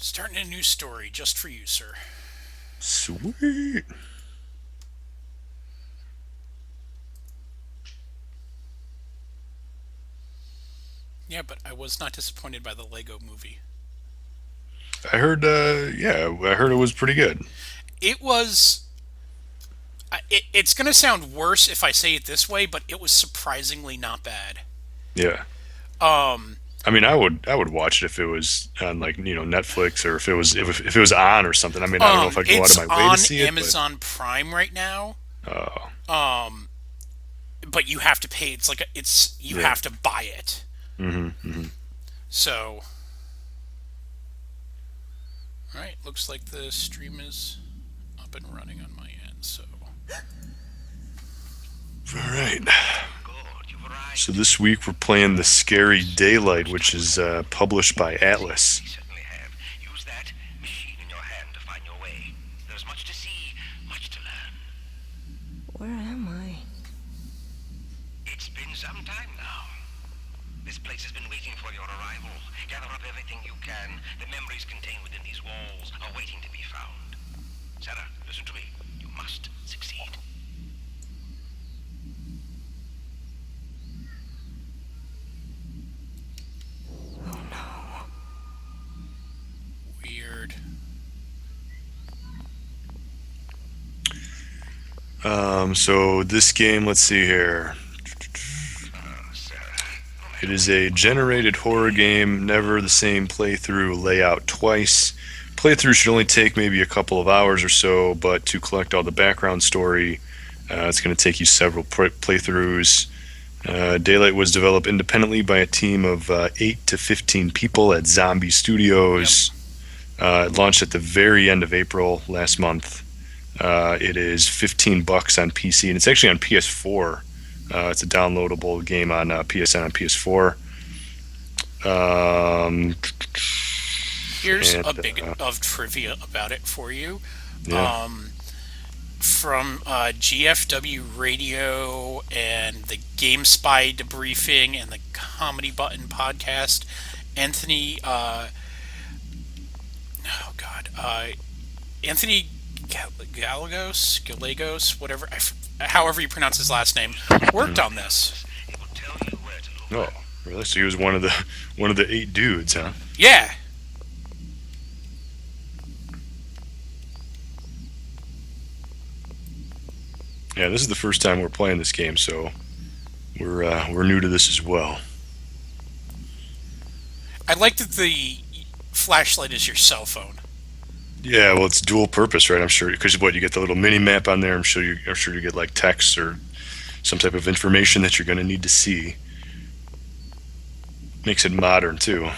Starting a new story just for you, sir. Sweet. Yeah, but I was not disappointed by the Lego movie. I heard, I heard it was pretty good. It was. It's going to sound worse if I say it this way, but it was surprisingly not bad. Yeah. Um, I mean, I would watch it if it was on like Netflix or if it was on or something. I mean, I don't know if I'd go out of it's my way to on see it, but Amazon Prime right now. oh Um, but you have to pay. It's you yeah. have to buy it. Hmm. So, all right, looks like the stream is up and running on my end. So, All right. So this week we're playing The Scary Daylight, which is published by Atlas. Where am I? It's been some time now. This place has been waiting for your arrival. Gather up everything you can. The memories contained within these walls are waiting to be found. Sarah, listen to me. You must succeed. Oh no. weird. So this game, let's see here. It is a generated horror game, never the same playthrough layout twice. Playthrough should only take maybe a couple of hours or so, but to collect all the background story, it's going to take you several playthroughs. Daylight was developed independently by a team of 8 to 15 people at Zombie Yep. Studios. It launched at the very end of April last month. It is $15 on PC, and it's actually on PS4. It's a downloadable game on PSN and PS4. Um, Here's and a bit of trivia about it for you. yeah, Um, from GFW Radio and the GameSpy debriefing and the Comedy Button podcast. Anthony, oh God, Anthony Gallegos, whatever, however you pronounce his last name, worked mhm. on this. It will tell you where to Oh, look. really? So he was one of the 8 dudes, huh? Yeah, Yeah, this is the first time we're playing this game, so we're new to this as well. I like that the flashlight is your cell phone. Yeah, well, it's dual purpose, right? I'm sure because what you get the little mini map on there. I'm sure you get like text or some type of information that you're going to need to see. Makes it modern too.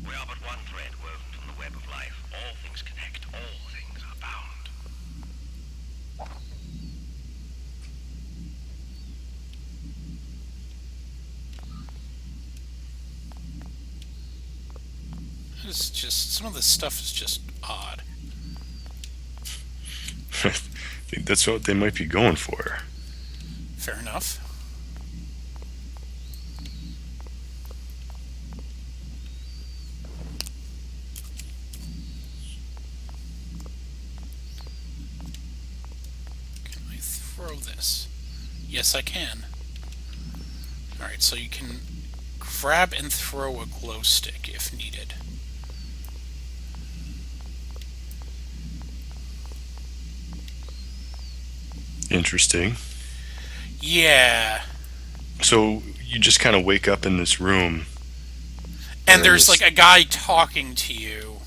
We are but one thread woven from the web of life. All things connect. All things are bound. It's just some of this stuff is just odd. I think that's what they might be going for. Fair enough. Can I throw this? Yes, I can. Alright, so you can grab and throw a glow stick if needed. Interesting. Yeah. So you just kind of wake up in this room, And or in there's like this. a guy talking to you.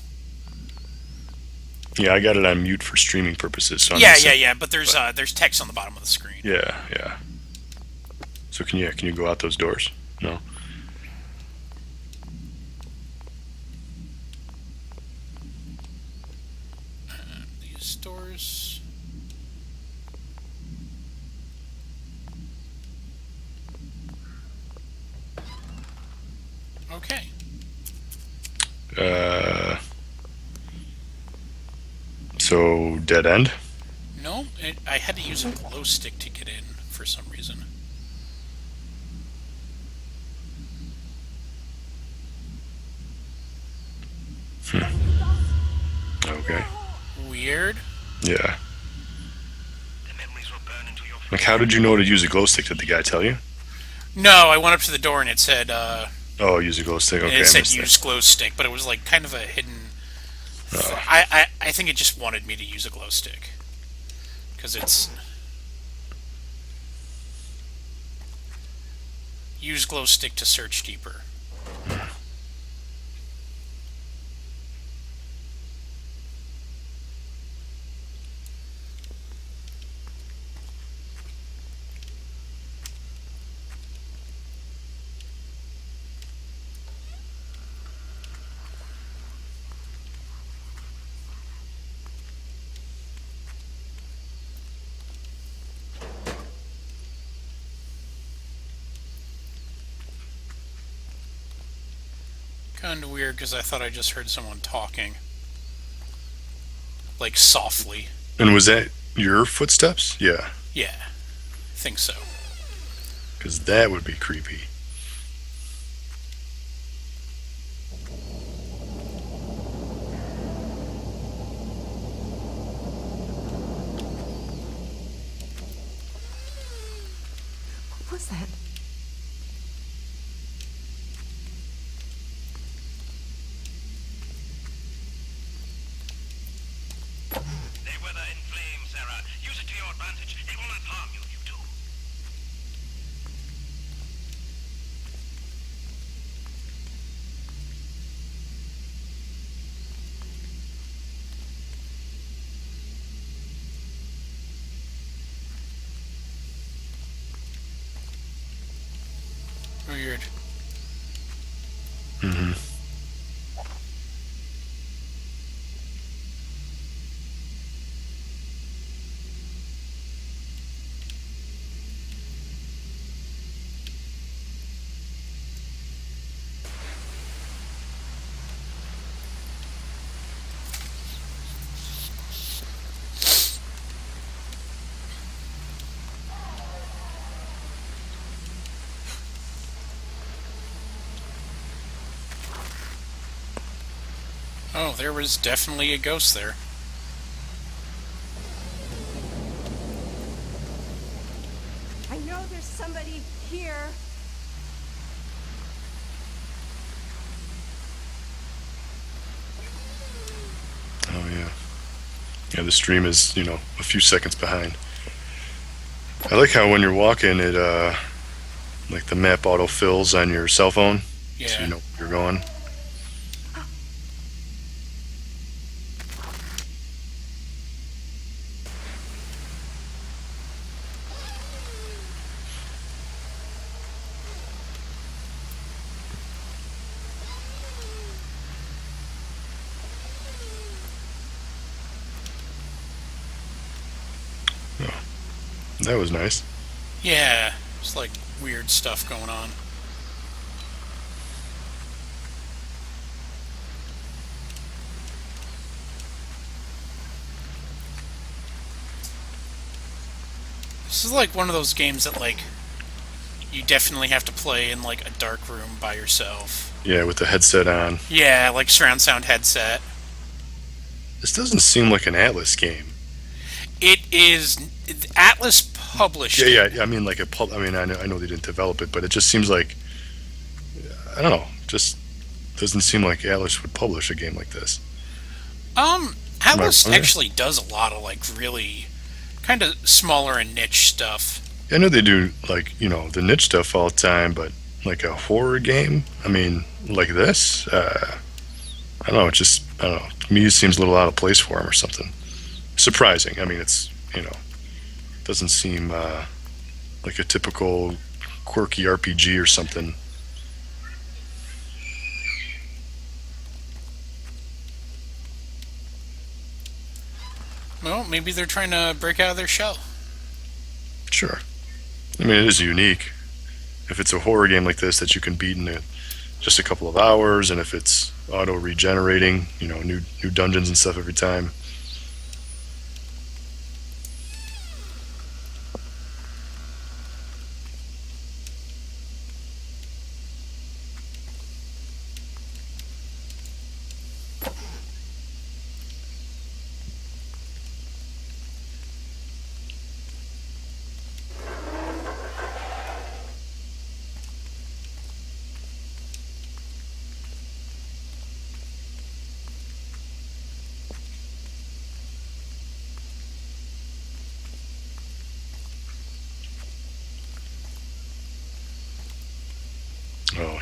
Yeah, I got it on mute for streaming purposes, so I'm Yeah, just yeah, saying. yeah, but But there's text on the bottom of the screen. yeah, yeah. So can you go out those doors? No. These doors. Okay. Uh, So, dead end? No, I had to use a glow stick to get in for some reason. Okay. Weird. Yeah. The memories will burn into your Like, how did you know to use a glow stick? Did the guy tell you? No, I went up to the door and Oh, use a glow stick. Okay, it I said missed use glow stick, but it was like kind of a hidden. that. Oh. I think it just wanted me to use a glow stick because it's use glow stick to search deeper. Kind of weird because I thought I just heard someone talking, like softly. And was that your footsteps? Yeah. Yeah, I think so. Because that would be creepy. What was that? They wither in flames, Sarah. Use it to your advantage. It will not harm you if you do. Weird. Mm-hmm. Oh, there was definitely a ghost there. I know there's somebody here. Oh, yeah. Yeah, the stream is, a few seconds behind. I like how when you're walking, it, like the map auto-fills on your cell phone. So Yeah. you know where you're going. That was nice. Yeah, it's like weird stuff going on. This is like one of those games that like you definitely have to play in like a dark room by yourself. Yeah, with the headset on. Yeah, like surround sound headset. This doesn't seem like an Atlas game. It is Atlas published. Yeah. I mean, like I mean, I know they didn't develop it, but it just seems like I don't know. Just doesn't seem like Atlas would publish a game like this. Atlas Okay. actually does a lot of like really kind of smaller and niche stuff. I know they do like the niche stuff all the time, but like a horror game. I mean, like this. I don't know. I don't know. To me, it seems a little out of place for him or something. Surprising. I mean, it's doesn't seem like a typical quirky RPG or something. Well, maybe they're trying to break out of their shell. Sure. I mean, it is unique. If it's a horror game like this that you can beat in just a couple of hours, and if it's auto regenerating, new dungeons and stuff every time.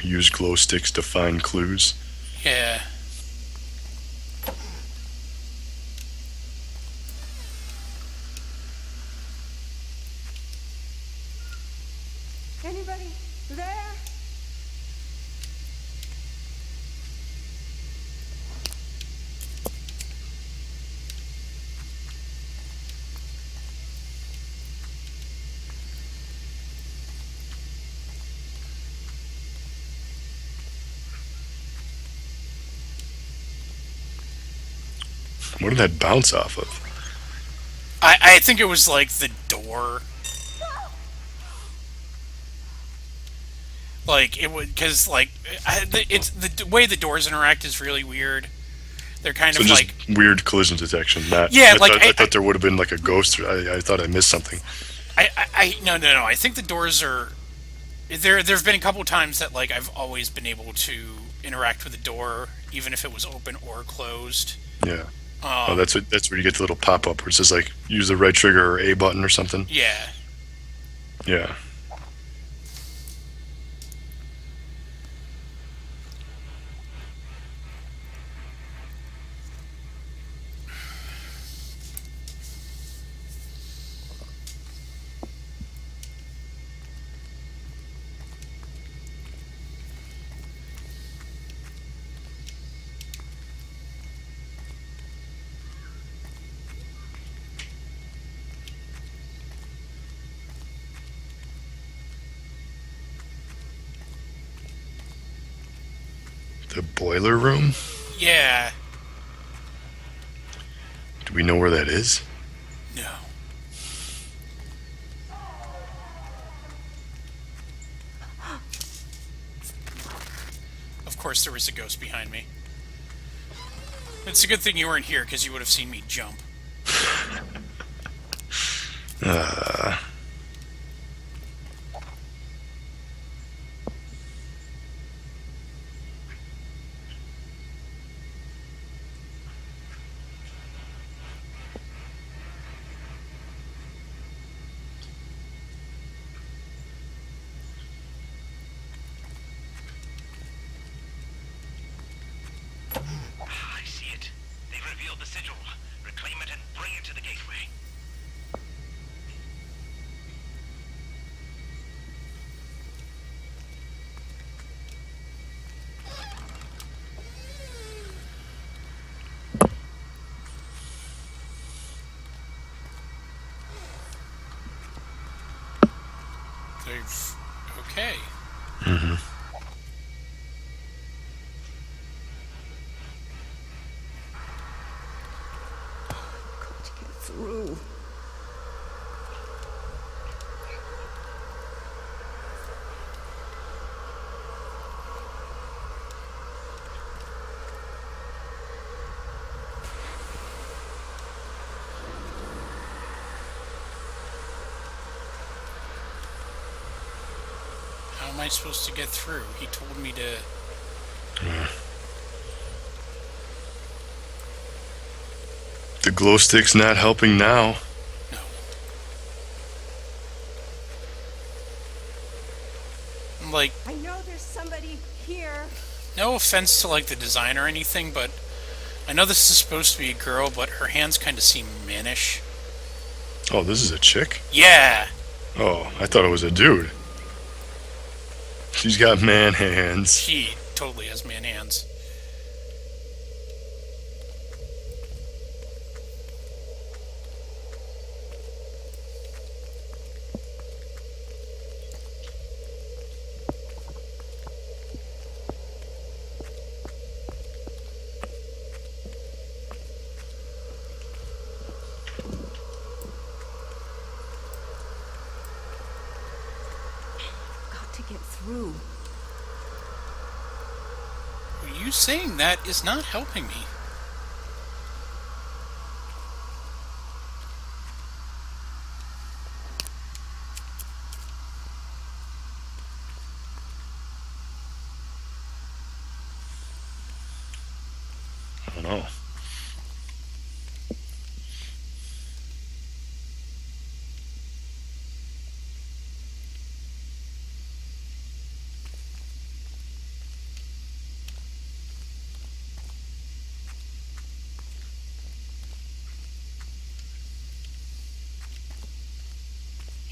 use glow sticks to find clues. Yeah. Anybody there? What did that bounce off of? I think it was like the door. Like it would, because like it's the way the doors interact is really weird. They're kind So of just like, weird collision detection. Not. yeah, like I thought there would have been like a ghost. I thought I missed something. no. I think the doors are there. There've been a couple times that like I've always been able to interact with the door, even if it was open or closed. Yeah. Oh, that's where you get the little pop up where it says like use the right trigger or A button or something. Yeah. Yeah. The boiler room? Yeah. Do we know where that is? No. Of course, there was a ghost behind me. It's a good thing you weren't here, because you would have seen me jump. I see it. They've revealed the sigil. Reclaim it and bring it to the gateway. They've... Okay. Got to get through. How am I supposed to get through? He told me to... The glow stick's not helping now. No. Like, I know there's somebody here. no offense to, like, the design or anything, but I know this is supposed to be a girl, but her hands kind of seem mannish. Oh, this is a chick? Yeah! Oh, I thought it was a dude. She's got man hands. She totally has man hands. Got to get through. You saying that is not helping me. I don't know.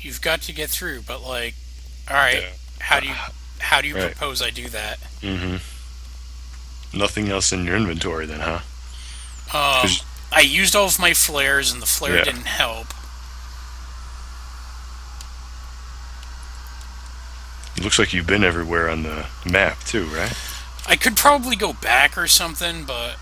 You've got to get through, but like, all right, Yeah. how do you how do you Right. propose I do that? Mm-hmm. Nothing else in your inventory then, huh? Um, Because I used all of my flares, and the flare yeah, didn't help. it looks like you've been everywhere on the map too, right? I could probably go back or something, but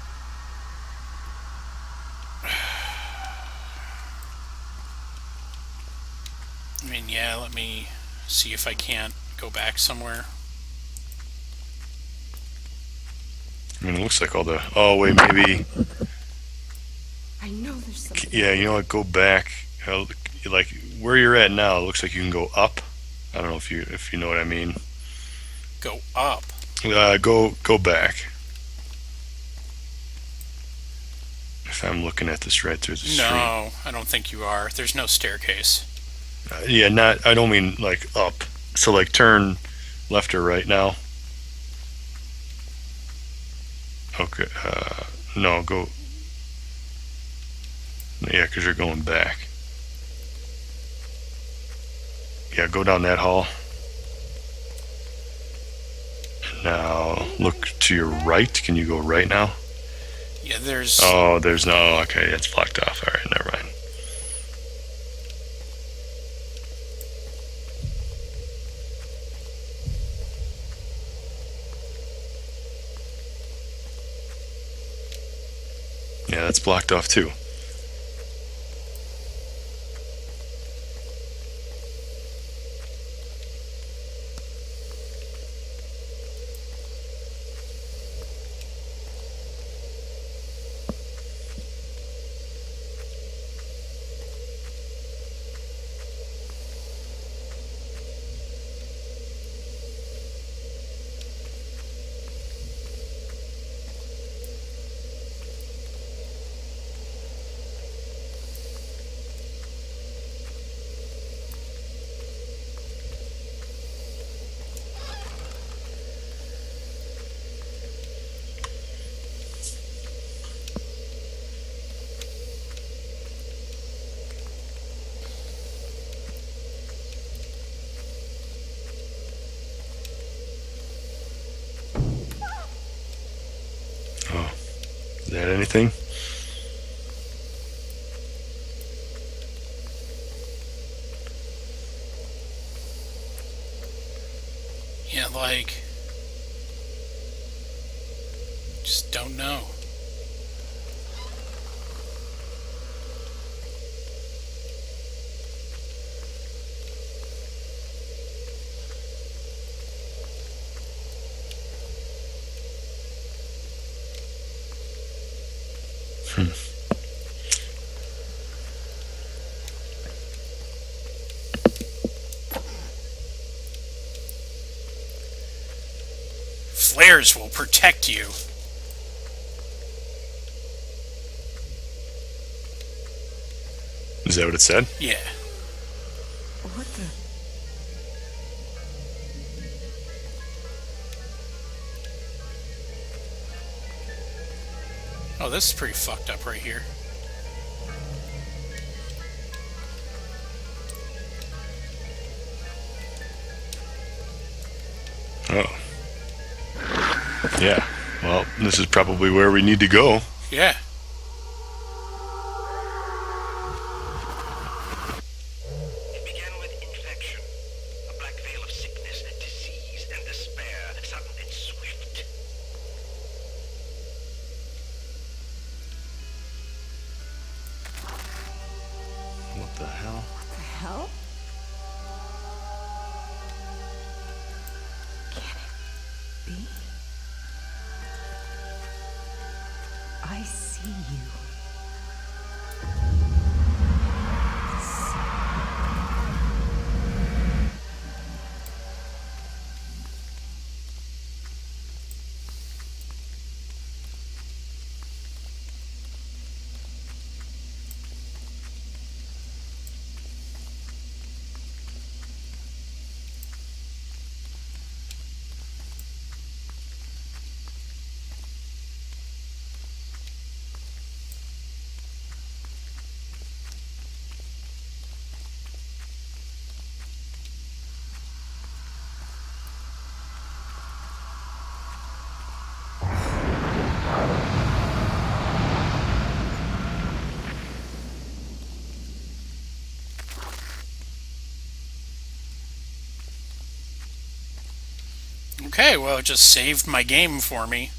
I mean, yeah. Let me see if I can't go back somewhere. I mean, it looks like all the. Oh wait, maybe. I know there's somebody Yeah, you here. know what? Go back. Like where you're at now, it looks like you can go up. I don't know if you know what I mean. Go up. Go back. If I'm looking at this right through the screen. No, I don't think you are. There's no staircase. Yeah, not. I don't mean like up. So like turn left or right now. Okay. No, go. Yeah, because you're going back. Yeah, go down that hall. Now look to your right. Can you go right now? Yeah, there's. Oh, there's no. Okay, it's blocked off. All right, never mind. Yeah, that's blocked off too. Oh, is that anything? Yeah, like. Just don't know. Flares will protect you. Is that what it said? Yeah. What the? Oh, this is pretty fucked up right here. Oh, yeah. Well, this is probably where we need to go. Yeah. It began with infection, a black veil of sickness, disease, and despair, sudden and swift. What the hell? The hell? Can it be? I see you. Okay, well, it just saved my game for me.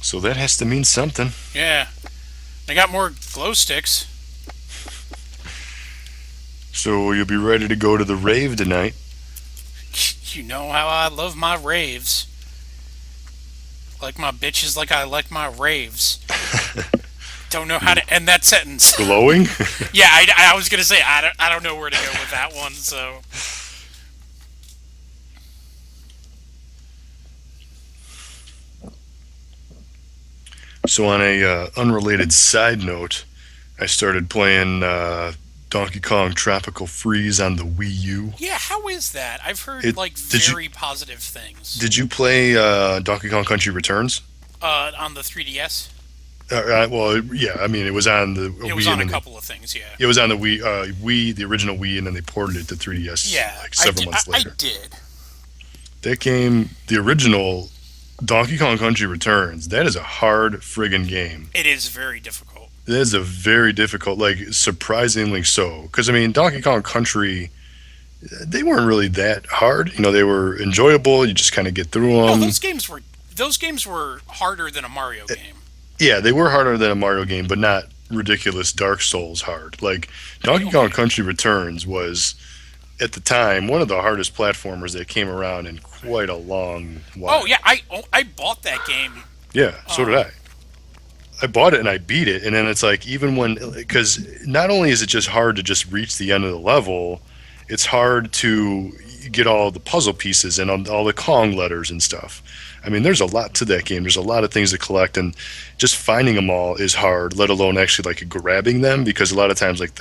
So that has to mean something. Yeah. I got more glow sticks. So you'll be ready to go to the rave tonight. You know how I love my raves. Like my bitches like I like my raves. Don't know how to end that sentence. Glowing? Yeah, I was gonna say I don't know where to go with that one. So So on a unrelated side note, I started playing Donkey Kong Tropical Freeze on the Wii U. yeah, how is that? I've heard It like did you very positive things. did you play Donkey Kong Country Returns? On the 3DS, Well, yeah. I mean, it was on the it Wii, was and on a then couple of things. Yeah. it was on the Wii, the original Wii, and then they ported it to 3DS Yeah, like several months I later. did. That game, the original Donkey Kong Country Returns, that is a hard friggin' game. It is very difficult. That is a very difficult, like surprisingly so. Because I mean, Donkey Kong Country, they weren't really that hard. They were enjoyable. You just kind of get through No, them. those games were harder than a Mario game. Yeah, they were harder than a Mario game, but not ridiculous Dark Souls hard. Like Donkey Kong Country Returns was at the time one of the hardest platformers that came around in quite a long while. Oh yeah, I bought that game. Yeah, so did I. I bought it and I beat it, and then it's like even when because not only is it just hard to just reach the end of the level, it's hard to get all the puzzle pieces and all the Kong letters and stuff. I mean, there's a lot to that game. There's a lot of things to collect, and just finding them all is hard. Let alone actually like grabbing them, because a lot of times like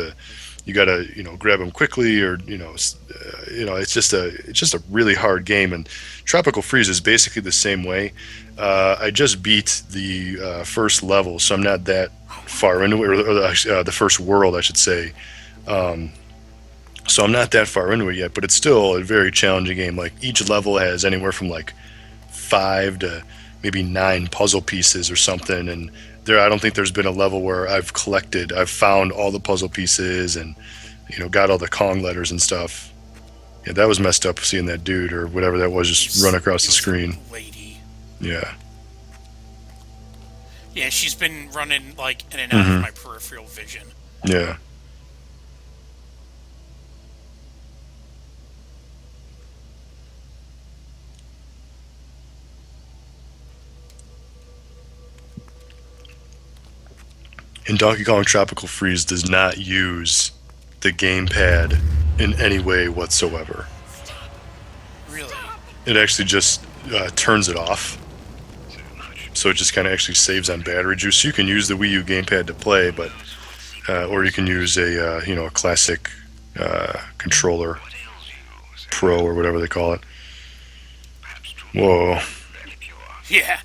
you gotta grab them quickly, or it's just a really hard game. And Tropical Freeze is basically the same way. I just beat the first level, so I'm not that far into it, or the first world, I should say. So I'm not that far into it yet, but it's still a very challenging game. Like each level has anywhere from like 5 to maybe 9 puzzle pieces or something, and I don't think there's been a level where I've found all the puzzle pieces and got all the Kong letters and stuff. Yeah, that was messed up seeing that dude or whatever that was just run across the screen. Lady. Yeah. Yeah, she's been running like in and out of my peripheral vision. Yeah. And Donkey Kong Tropical Freeze does not use the gamepad in any way whatsoever. Really? It actually just turns it off. So it just kind of actually saves on battery juice. You can use the Wii U gamepad to play, but or you can use a classic controller, Pro or whatever they call it. Whoa. Yeah.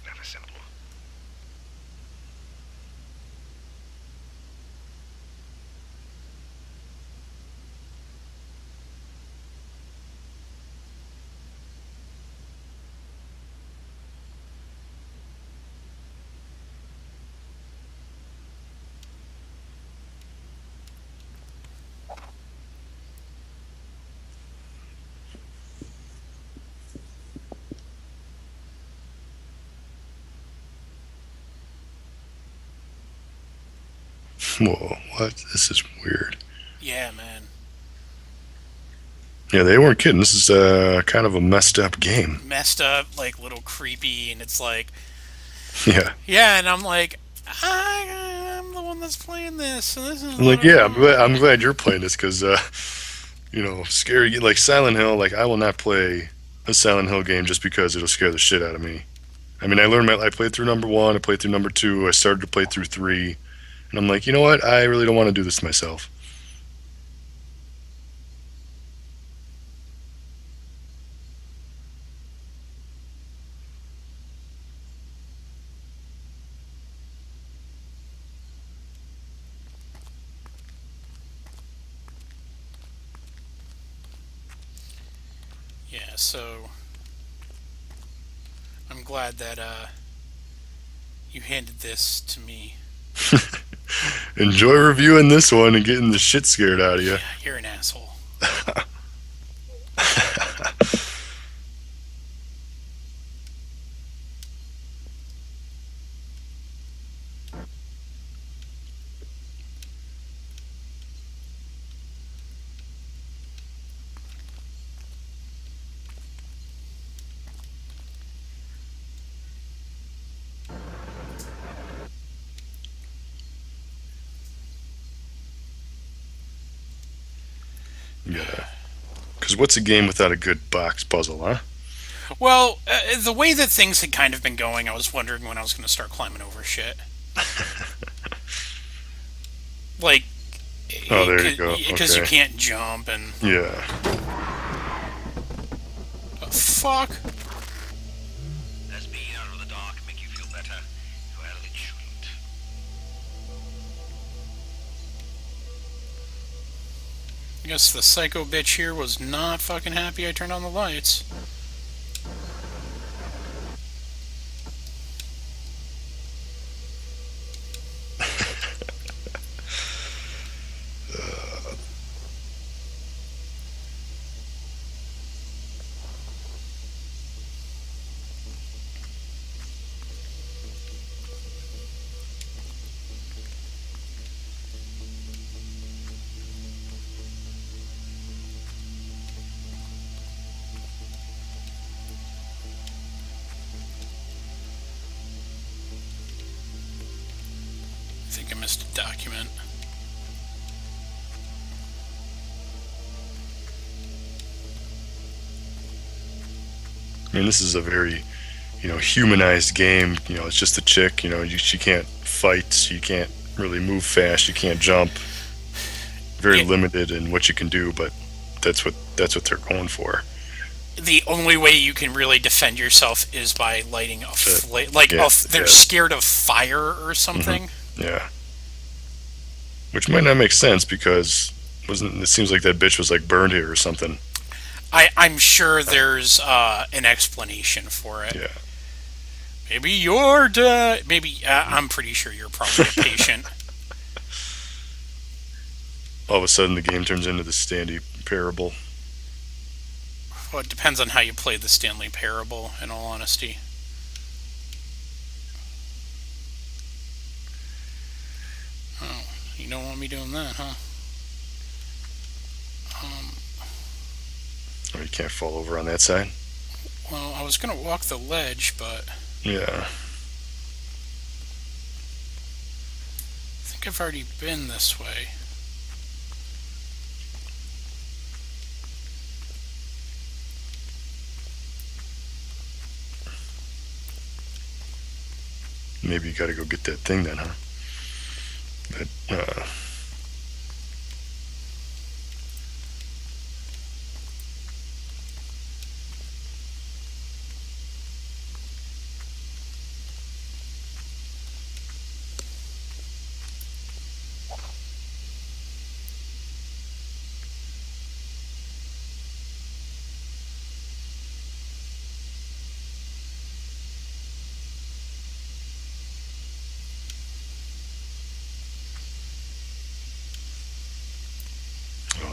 Whoa, what? This is weird. Yeah, man. Yeah, they weren't kidding. This is kind of a messed up game. Messed up, like little creepy, and it's like, Yeah. yeah, and I'm like, I'm the one that's playing this. So this is I'm like, yeah, I'm glad you're playing this because, scary, like Silent Hill, like I will not play a Silent Hill game just because it'll scare the shit out of me. I mean, I played through number 1, I played through number 2, I started to play through 3, and I'm like, you know what? I really don't want to do this to myself. Yeah, so I'm glad that you handed this to me. Enjoy reviewing this one and getting the shit scared out of you. Yeah, you're an asshole. Yeah. Because what's a game without a good box puzzle, huh? Well, the way that things had kind of been going, I was wondering when I was going to start climbing over shit. Like, Oh, there you go. because you Okay. can't jump and Yeah. fuck. Does being out of the dark make you feel better? Well, it shouldn't. I guess the psycho bitch here was not fucking happy I turned on the lights. I think I missed a document. I mean, this is a very, humanized game. It's just a chick. She can't fight. She can't really move fast. She can't jump. Very Yeah, limited in what you can do, but that's what they're going for. the only way you can really defend yourself is by lighting a Uh, they're gas. scared of fire or something. Yeah. Which might not make sense because wasn't it seems like that bitch was like burned here or something. I'm sure there's an explanation for it. Yeah. Maybe you're dead. Maybe I'm pretty sure you're probably a patient. All of a sudden the game turns into the Stanley Parable. Well, it depends on how you play the Stanley Parable. In all honesty, oh, you don't want me doing that, huh? Oh, you can't fall over on that side. Well, I was gonna walk the ledge, but Yeah. I think I've already been this way. Maybe you got to go get that thing then, huh? But oh,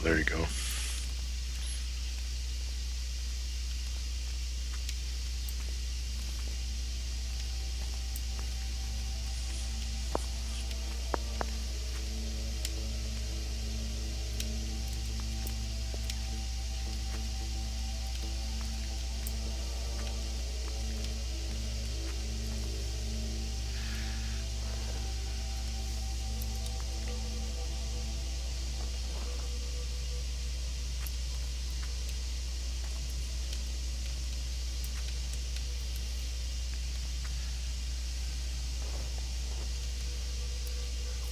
there you go.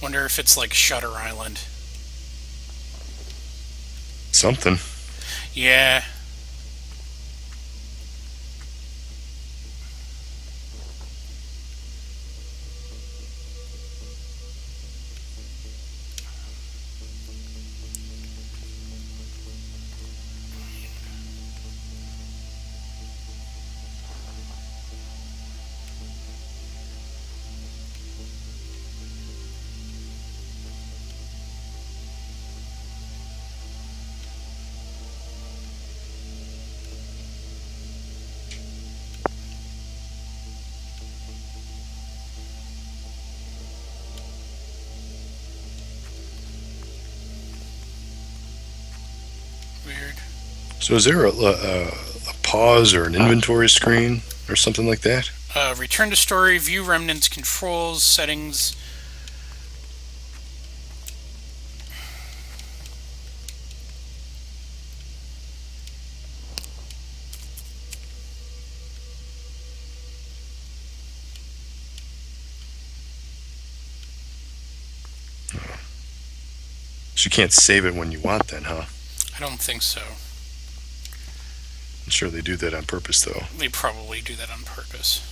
Wonder if it's like Shutter Island. Something. Yeah. Weird. So is there a pause or an inventory screen or something like that? Return to story, view remnants, controls, settings. So you can't save it when you want then, huh? I don't think so. I'm sure they do that on purpose, though. They probably do that on purpose.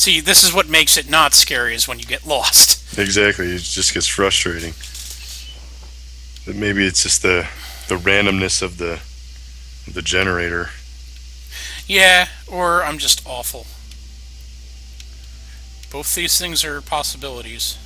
See, this is what makes it not scary is when you get lost. Exactly. It just gets frustrating. But maybe it's just the randomness of the generator. Yeah, or I'm just awful. Both these things are possibilities.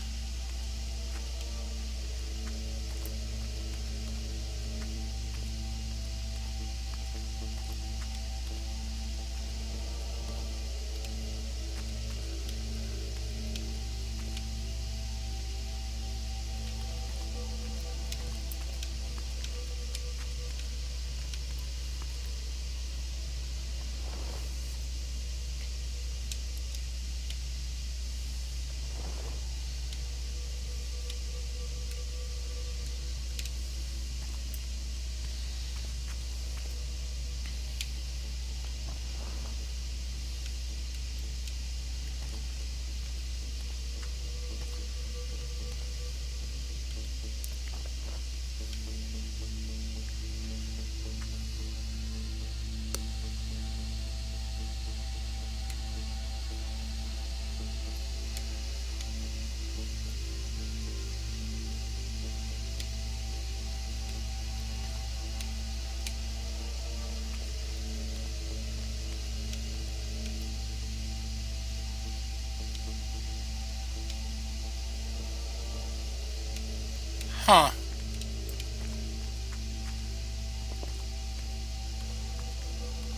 Huh.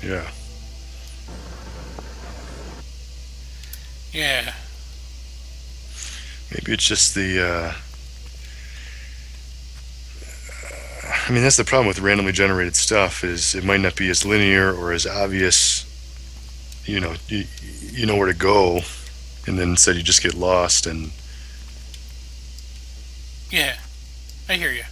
Yeah. Yeah. Maybe it's just the. I mean, that's the problem with randomly generated stuff is it might not be as linear or as obvious. You know where to go, and then instead you just get lost. And Yeah. I hear you.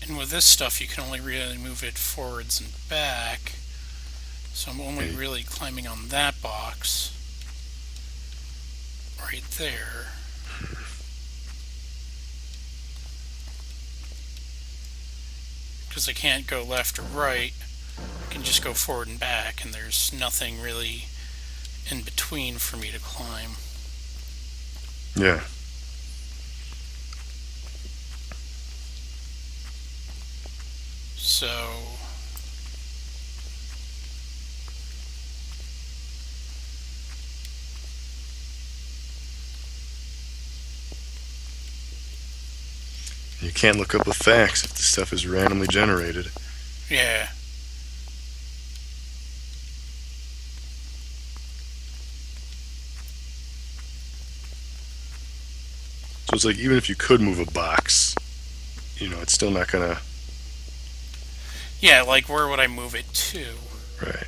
And with this stuff, you can only really move it forwards and back. So I'm only really climbing on that box. Right there. Because I can't go left or right. I can just go forward and back, and there's nothing really in between for me to climb. yeah, So you can't look up the facts if the stuff is randomly generated. yeah. So it's like even if you could move a box, it's still not gonna. Yeah, like where would I move it to? Right.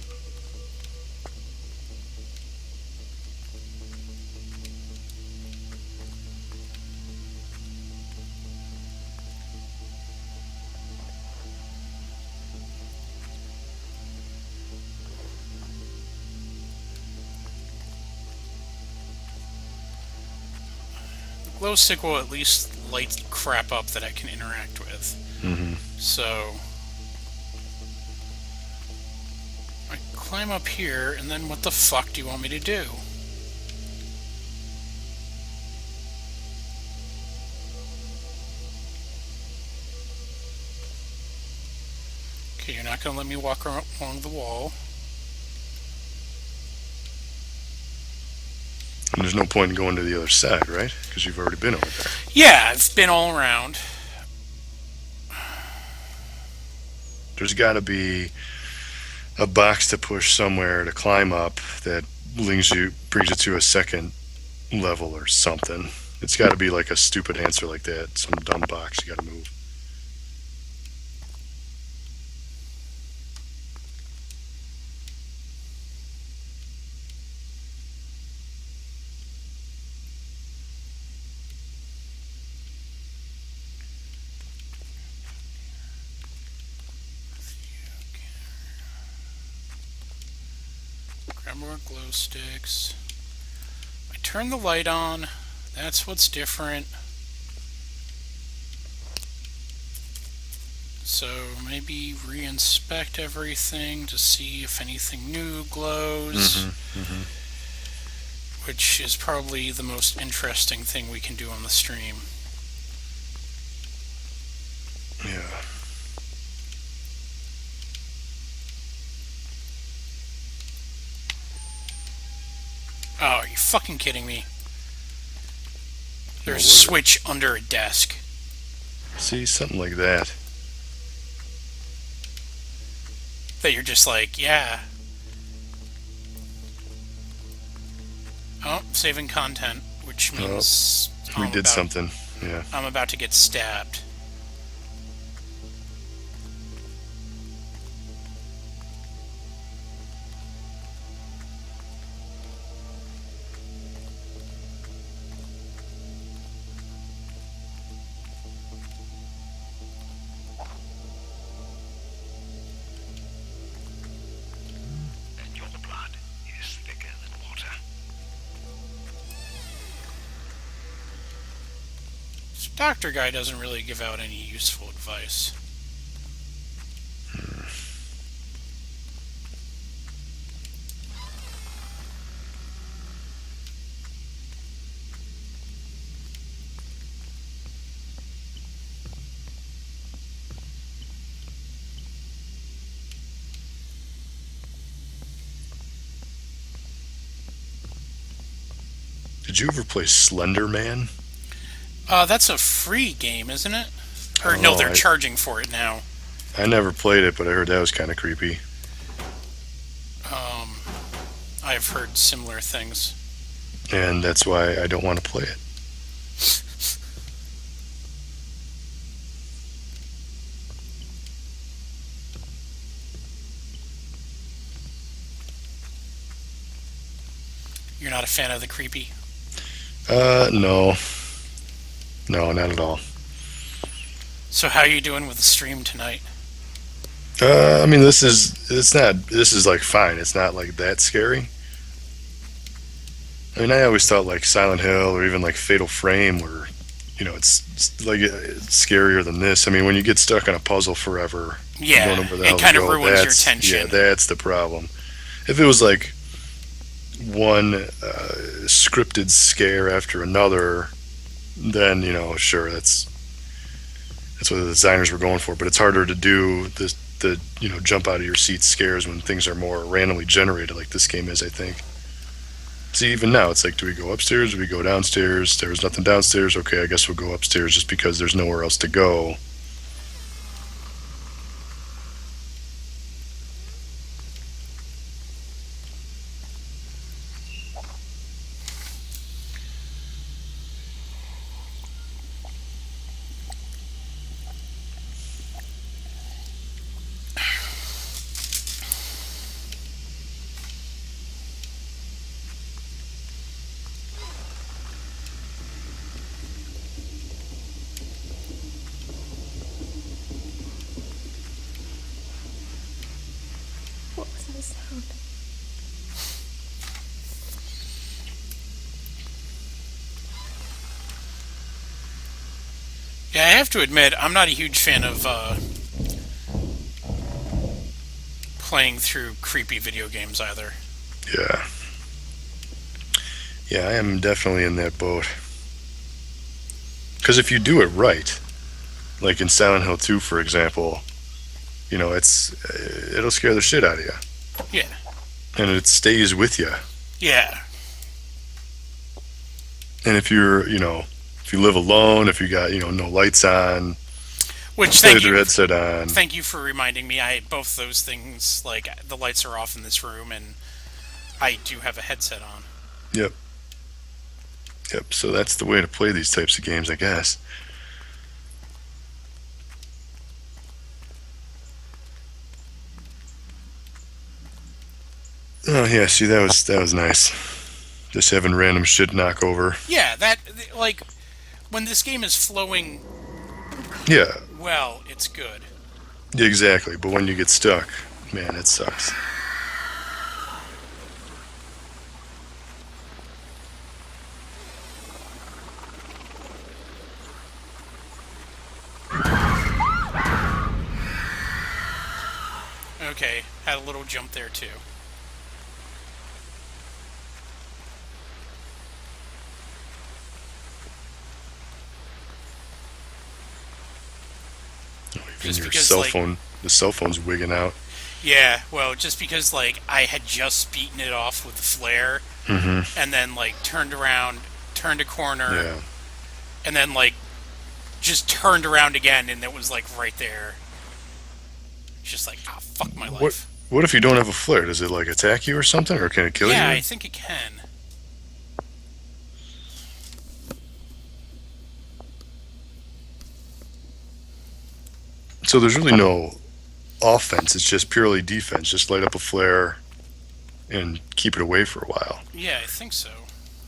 The glow stick will at least light crap up that I can interact with. Mm-hmm. So I climb up here, and then what the fuck do you want me to do? Okay, you're not gonna let me walk along the wall. And there's no point in going to the other side, right? Because you've already been over there. Yeah, I've been all around. There's got to be a box to push somewhere to climb up that brings you to a second level or something. It's got to be like a stupid answer like that. Some dumb box you got to move. Grab more glow sticks. I turn the light on. That's what's different. So maybe re-inspect everything to see if anything new glows. Which is probably the most interesting thing we can do on the stream. Yeah. Oh, are you fucking kidding me? There's a What was it? switch under a desk. See, something like that. That you're just like, yeah. Oh, saving content, which means We did something. Yeah. I'm about to get stabbed. And your blood is thicker than water. This doctor guy doesn't really give out any useful advice. Did you ever play Slender Man? That's a free game, isn't it? Or no, Oh, they're charging for it now. I never played it, but I heard that was kind of creepy. I've heard similar things. And that's why I don't want to play it. You're not a fan of the creepy? No. No, not at all. So how are you doing with the stream tonight? I mean, this is like fine. It's not like that scary. I mean, I always thought like Silent Hill or even like Fatal Frame were, it's like it's scarier than this. I mean, when you get stuck on a puzzle forever, you Yeah, don't know where the hell it to kind of go, ruins your that's- tension. Yeah, that's the problem. If it was like one scripted scare after another, then sure, that's what the designers were going for. But it's harder to do the jump out of your seat scares when things are more randomly generated, like this game is, I think. See, even now, it's like, do we go upstairs? Do we go downstairs? There was nothing downstairs. Okay, I guess we'll go upstairs just because there's nowhere else to go. What was that sound? Yeah, I have to admit, I'm not a huge fan of playing through creepy video games either. Yeah. Yeah, I am definitely in that boat. Because if you do it right, like in Silent Hill 2, for example, it'll scare the shit out of you, Yeah. and it stays with you. Yeah. And if if you live alone, if you got no lights on, Which play with your headset on. thank you for reminding me. I both those things, like the lights are off in this room, and I do have a headset on. Yep. Yep. So that's the way to play these types of games, I guess. Oh yeah, see that was nice. Just having random shit knock over. Yeah, that like when this game is flowing Yeah, well, it's good. yeah, exactly. But when you get stuck, man, it sucks. Okay, had a little jump there too. Even Just your because, cell like, phone, the cell phone's wigging out. yeah, well, just because like I had just beaten it off with the flare, Mm-hmm. and then like turned around, turned a corner, Yeah. and then like just turned around again, and it was like right there. Just like, ah, fuck my life. What if you don't have a flare? Does it like attack you or something, or can it kill Yeah, you? I think it can. So there's really no offense. It's just purely defense. Just light up a flare and keep it away for a while, Yeah, I think so.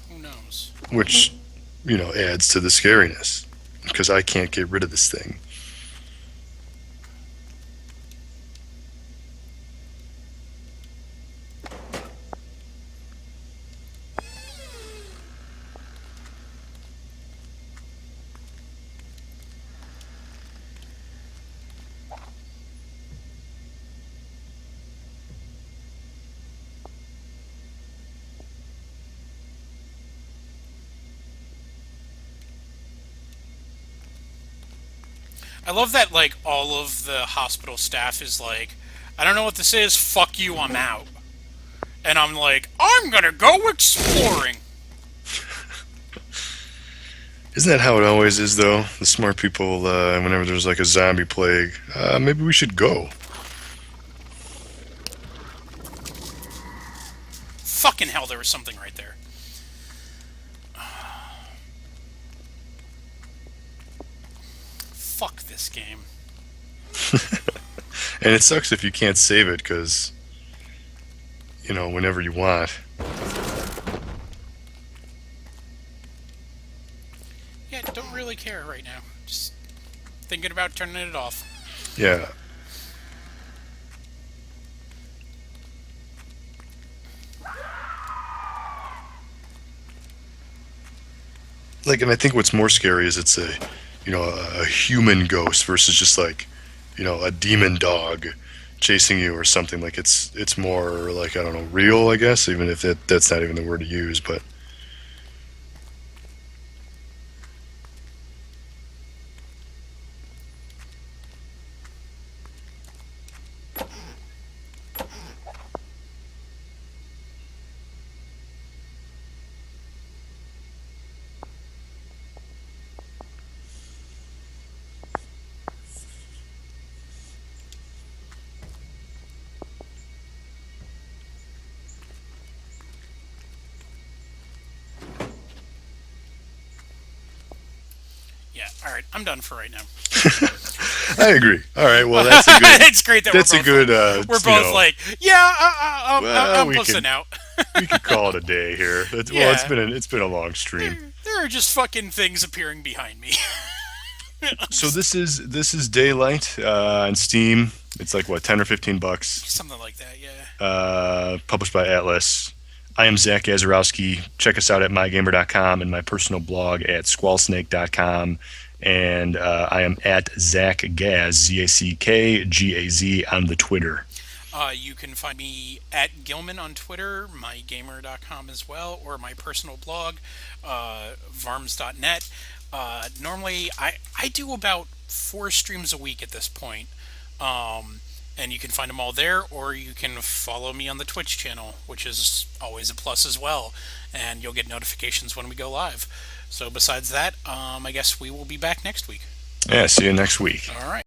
Who knows? which adds to the scariness because I can't get rid of this thing. I love that like all of the hospital staff is like, I don't know what this is. Fuck you, I'm out. And I'm like, I'm gonna go exploring. Isn't that how it always is, though? The smart people, whenever there's like a zombie plague, maybe we should go. Fucking hell, there was something right there. Fuck this game. And it sucks if you can't save it because, whenever you want. Yeah, don't really care right now. Just thinking about turning it off. Yeah. And I think what's more scary is it's a human ghost versus just like, a demon dog chasing you or something. Like it's more like, I don't know, real, I guess, even if that's not even the word to use, but Yeah, alright, I'm done for right now. I agree. All right, well, that's a good. It's great that That's we're a both, good. we're both like, yeah, Well, I'm we pussing can- out. we could call it a day here. Well, Yeah. it's been a long stream. There are just fucking things appearing behind me. So this is Daylight on Steam. It's like what, $10 or $15. Something like that, yeah. Published by Atlas. I am Zach Gazarowski. Check us out at mygamer.com and my personal blog at squallsnake.com. And I am at Zach Gaz, ZACKGAZ on the Twitter. You can find me at Gilman on Twitter, mygamer.com as well, or my personal blog, varms.net. Normally, I do about 4 streams a week at this point. And you can find them all there, or you can follow me on the Twitch channel, which is always a plus as well. And you'll get notifications when we go live. So, besides that, I guess we will be back next week. Yeah, see you next week. All right.